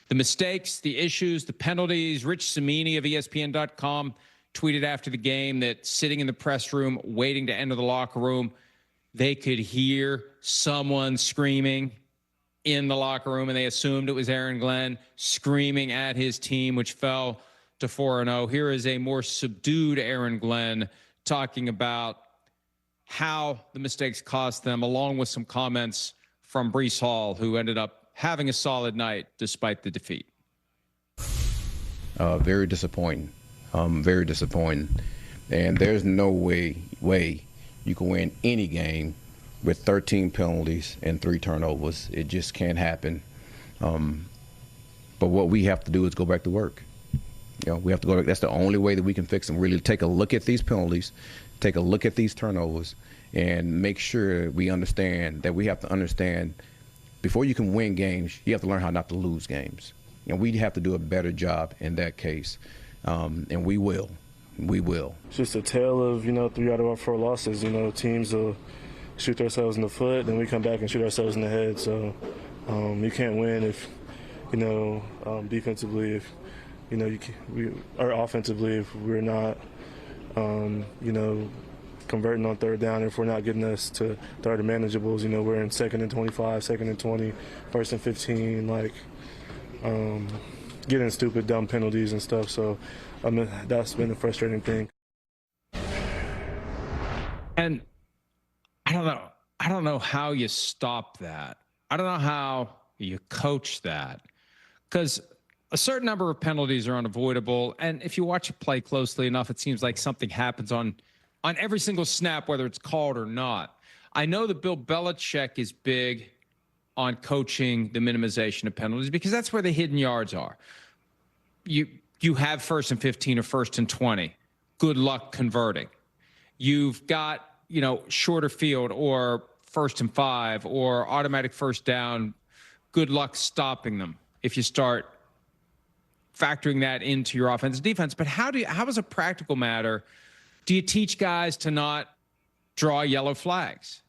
The mistakes, the issues, the penalties. Rich Cimini of ESPN.com tweeted after the game that sitting in the press room, waiting to enter the locker room, they could hear someone screaming in the locker room, and they assumed it was Aaron Glenn screaming at his team, which fell to 4-0. Here is a more subdued Aaron Glenn talking about how the mistakes cost them, along with some comments from Breece Hall, who ended up having a solid night despite the defeat. Very disappointing. Very disappointing. And there's no way you can win any game with 13 penalties and 3 turnovers. It just can't happen. But what we have to do is go back to work. We have to go back. That's the only way that we can fix them. Really take a look at these penalties, take a look at these turnovers, and make sure we understand that we have to understand before you can win games, you have to learn how not to lose games. We have to do a better job in that case, and we will. We will. It's just a tale of, 3 out of our 4 losses. Teams will shoot themselves in the foot, then we come back and shoot ourselves in the head. So you can't win if, defensively, if, or offensively, if we're not, converting on 3rd down, if we're not getting us to 3rd and manageables. We're in 2nd and 25, 2nd and 20, 1st and 15, getting stupid, dumb penalties and stuff. So, that's been the frustrating thing. And I don't know how you stop that. I don't know how you coach that, because a certain number of penalties are unavoidable. And if you watch a play closely enough, it seems like something happens on every single snap, whether it's called or not. I know that Bill Belichick is big on coaching the minimization of penalties because that's where the hidden yards are. You have 1st and 15 or 1st and 20. Good luck converting. You've got, shorter field or 1st and 5 or automatic 1st down. Good luck stopping them if you start factoring that into your offense and defense. But how as a practical matter, do you teach guys to not draw yellow flags?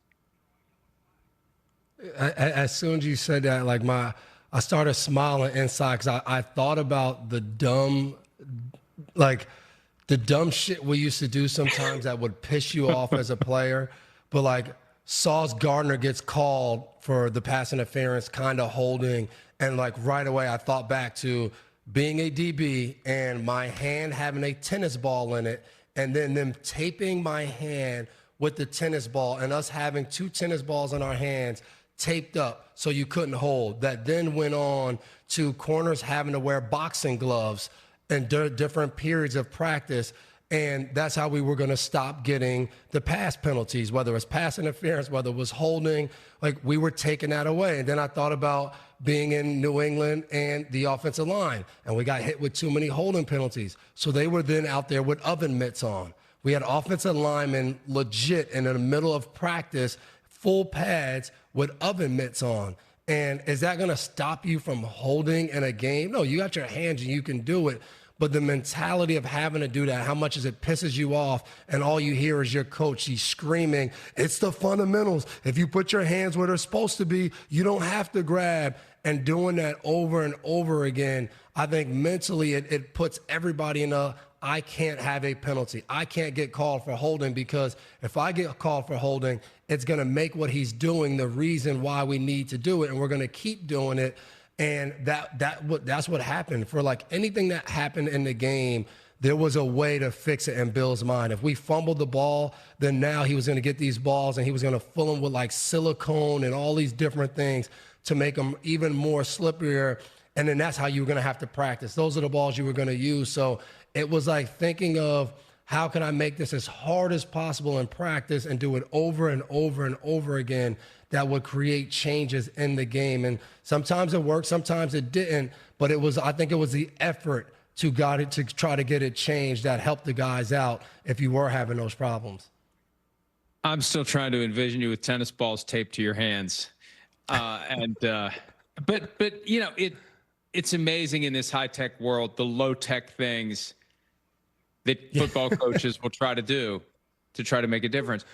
As soon as you said that, I started smiling inside because I thought about the dumb shit we used to do sometimes that would piss you off as a player. But Sauce Gardner gets called for the pass interference, kind of holding, and right away I thought back to being a DB and my hand having a tennis ball in it, and then them taping my hand with the tennis ball and us having 2 tennis balls in our hands taped up so you couldn't hold. That then went on to corners having to wear boxing gloves in different periods of practice. And that's how we were going to stop getting the pass penalties, whether it was pass interference, whether it was holding. We were taking that away. And then I thought about being in New England and the offensive line, and we got hit with too many holding penalties. So they were then out there with oven mitts on. We had offensive linemen legit in the middle of practice, full pads with oven mitts on. And is that going to stop you from holding in a game? No, you got your hands and you can do it. But the mentality of having to do that, how much as it pisses you off, and all you hear is your coach, he's screaming, it's the fundamentals. If you put your hands where they're supposed to be, you don't have to grab. And doing that over and over again, I think mentally it puts everybody in I can't have a penalty. I can't get called for holding, because if I get called for holding, it's going to make what he's doing the reason why we need to do it, and we're going to keep doing it. And that's what happened. For anything that happened in the game, there was a way to fix it in Bill's mind. If we fumbled the ball, then now he was going to get these balls and he was going to fill them with silicone and all these different things to make them even more slipperier. And then that's how you were going to have to practice. Those are the balls you were going to use. So it was thinking of, how can I make this as hard as possible in practice and do it over and over and over again that would create changes in the game. And sometimes it worked, sometimes it didn't, but I think it was the effort to try to get it changed that helped the guys out if you were having those problems. I'm still trying to envision you with tennis balls taped to your hands. But it's amazing in this high-tech world, the low-tech things that football coaches will try to do to try to make a difference.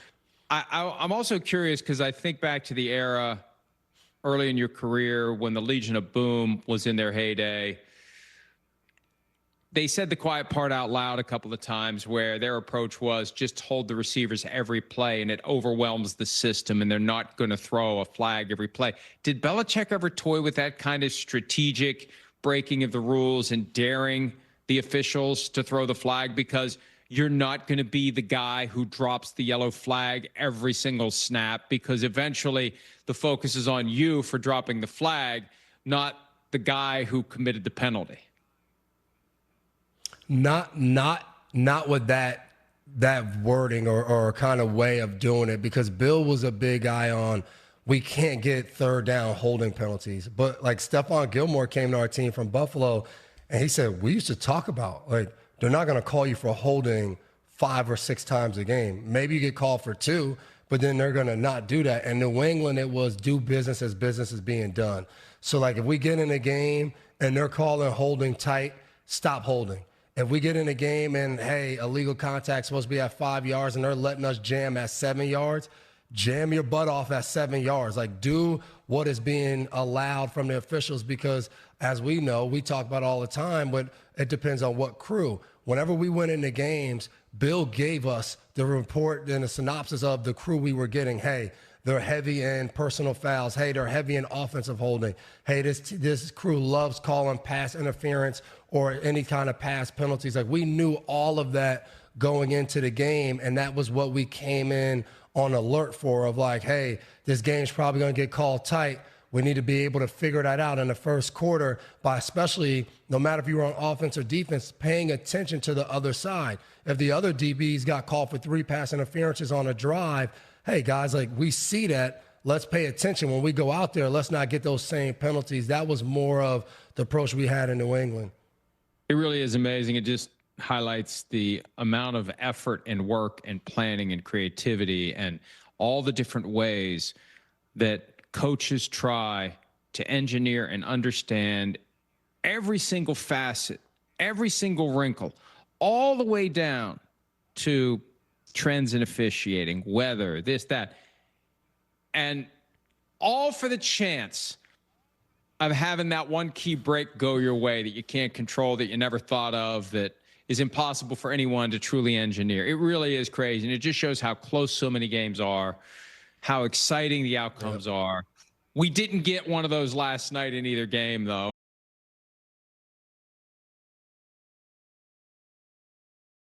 I'm also curious because I think back to the era early in your career when the Legion of Boom was in their heyday. They said the quiet part out loud a couple of times where their approach was just hold the receivers every play and it overwhelms the system and they're not going to throw a flag every play. Did Belichick ever toy with that kind of strategic breaking of the rules and daring the officials to throw the flag? Because you're not going to be the guy who drops the yellow flag every single snap, because eventually the focus is on you for dropping the flag, not the guy who committed the penalty. Not with that wording or kind of way of doing it, because Bill was a big guy on we can't get third down holding penalties. But like Stephon Gilmore came to our team from Buffalo, and he said we used to talk about like they're not going to call you for holding 5 or 6 times a game. Maybe you get called for 2, but then they're going to not do that. And New England, it was do business as business is being done. So like if we get in a game and they're calling holding tight, stop holding. If we get in a game and, hey, illegal contact supposed to be at 5 yards and they're letting us jam at 7 yards, jam your butt off at 7 yards. Like, do what is being allowed from the officials, because, as we know, we talk about all the time, but it depends on what crew. Whenever we went into games, Bill gave us the report and the synopsis of the crew we were getting. Hey, they're heavy in personal fouls. Hey, they're heavy in offensive holding. Hey, this crew loves calling pass interference or any kind of pass penalties. Like, we knew all of that going into the game, and that was what we came in on alert for, of like, hey, this game's probably going to get called tight. We need to be able to figure that out in the first quarter by, especially no matter if you were on offense or defense, paying attention to the other side. If the other DBs got called for 3 pass interferences on a drive, hey, guys, like, we see that. Let's pay attention when we go out there. Let's not get those same penalties. That was more of the approach we had in New England. It really is amazing. It just highlights the amount of effort and work and planning and creativity and all the different ways that coaches try to engineer and understand every single facet, every single wrinkle, all the way down to trends in officiating, weather, this, that, and all for the chance of having that one key break go your way that you can't control, that you never thought of, that is impossible for anyone to truly engineer. It really is crazy. And it just shows how close so many games are, how exciting the outcomes are. We didn't get one of those last night in either game, though.